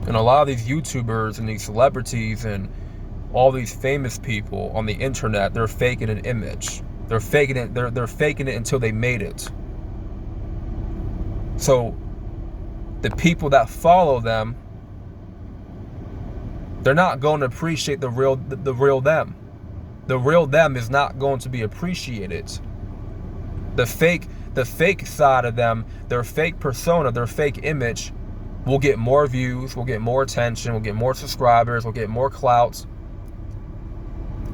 And a lot of these YouTubers and these celebrities and all these famous people on the internet, they're faking an image. They're faking it. They're faking it until they made it. So the people that follow them, they're not going to appreciate the real them. The real them is not going to be appreciated. The fake side of them, their fake persona, their fake image will get more views, will get more attention, will get more subscribers, will get more clout.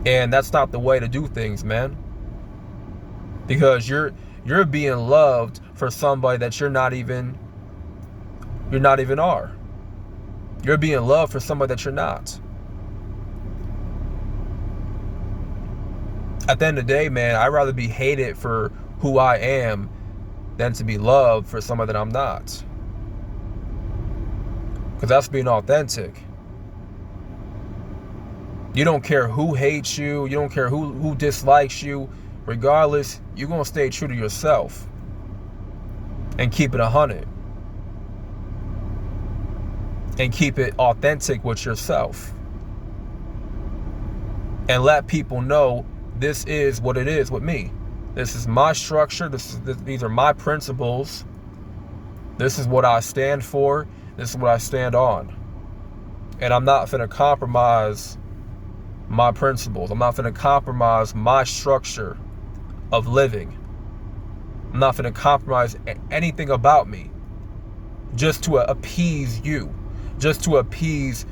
And that's not the way to do things, man. Because you're being loved for somebody that you're not even are. You're being loved for somebody that you're not. At the end of the day, man, I'd rather be hated for who I am than to be loved for somebody that I'm not. Because that's being authentic. You don't care who hates you. You don't care who dislikes you. Regardless, you're going to stay true to yourself. And keep it 100. And keep it authentic with yourself. And let people know this is what it is with me. This is my structure. These are my principles. This is what I stand for. This is what I stand on. And I'm not going to compromise my principles. I'm not going to compromise my structure of living. I'm not going to compromise anything about me just to appease you, just to appease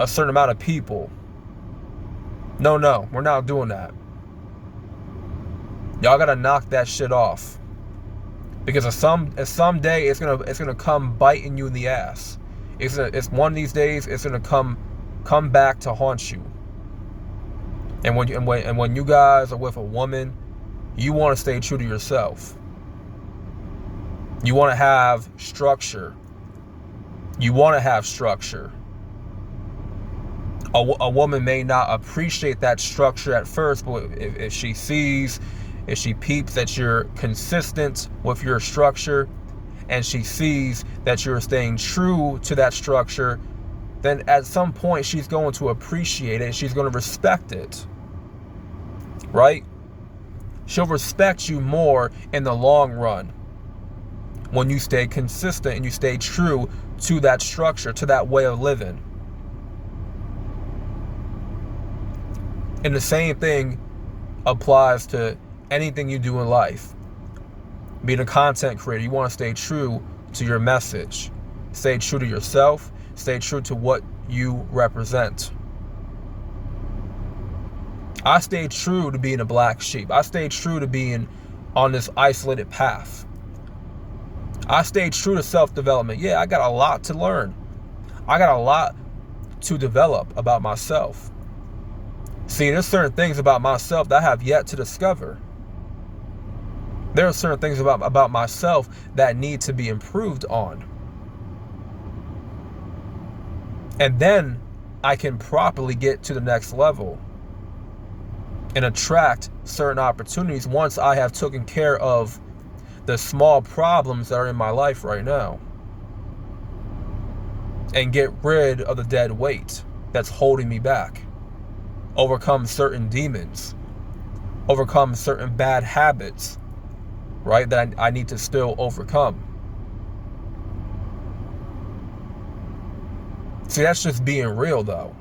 a certain amount of people. No, we're not doing that. Y'all gotta knock that shit off. Because someday it's gonna come biting you in the ass. It's one of these days it's gonna come back to haunt you. And when you guys are with a woman, you want to stay true to yourself. You want to have structure. You want to have structure. A woman may not appreciate that structure at first, but if she peeps that you're consistent with your structure, and she sees that you're staying true to that structure, then at some point she's going to appreciate it. She's going to respect it. Right? She'll respect you more in the long run when you stay consistent and you stay true to that structure, to that way of living. And the same thing applies to anything you do in life. Being a content creator, you want to stay true to your message. Stay true to yourself. Stay true to what you represent. I stayed true to being a black sheep. I stayed true to being on this isolated path. I stayed true to self-development. Yeah, I got a lot to learn. I got a lot to develop about myself. See, there's certain things about myself that I have yet to discover. There are certain things about myself that need to be improved on. And then I can properly get to the next level and attract certain opportunities once I have taken care of the small problems that are in my life right now. And get rid of the dead weight that's holding me back. Overcome certain demons. Overcome certain bad habits, right, that I need to still overcome. See, that's just being real, though.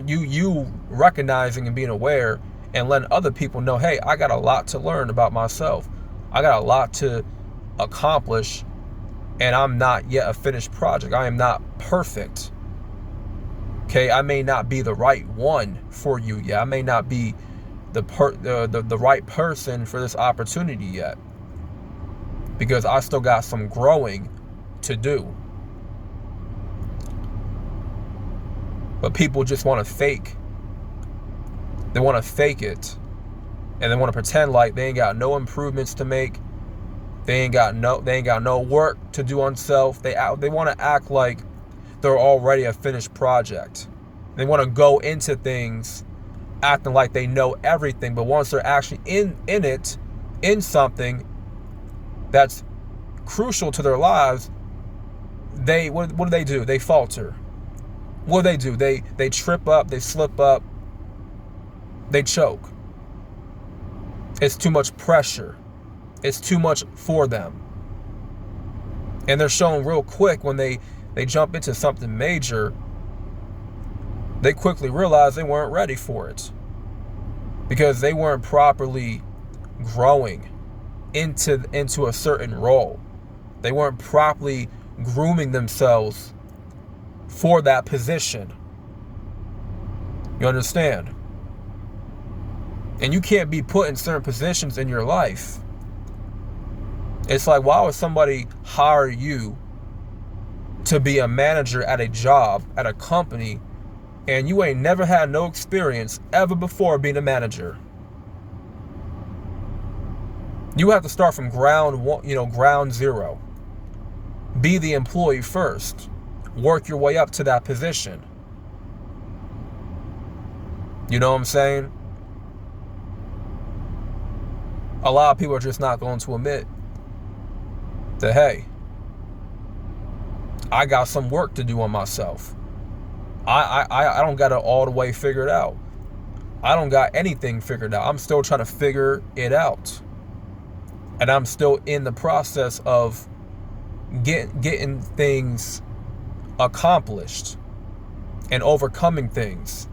You recognizing and being aware and letting other people know, hey, I got a lot to learn about myself. I got a lot to accomplish, and I'm not yet a finished project. I am not perfect. Okay, I may not be the right one for you yet. I may not be the right person for this opportunity yet, because I still got some growing to do. But people just want to fake. They want to fake it, and they want to pretend like they ain't got no improvements to make. They ain't got no work to do on self. They want to act like they're already a finished project. They want to go into things acting like they know everything, but once they're actually in something that's crucial to their lives, what do? They falter. What do? They trip up, they slip up, they choke. It's too much pressure. It's too much for them. And they're shown real quick when they jump into something major, they quickly realize they weren't ready for it. Because they weren't properly growing into a certain role. They weren't properly grooming themselves for that position. You understand? And you can't be put in certain positions in your life. It's like, why would somebody hire you to be a manager at a job, at a company, and you ain't never had no experience ever before being a manager? You have to start from ground zero. Be the employee first. Work your way up to that position. You know what I'm saying? A lot of people are just not going to admit that, hey, I got some work to do on myself. I don't got it all the way figured out. I don't got anything figured out. I'm still trying to figure it out. And I'm still in the process of getting things accomplished and overcoming things.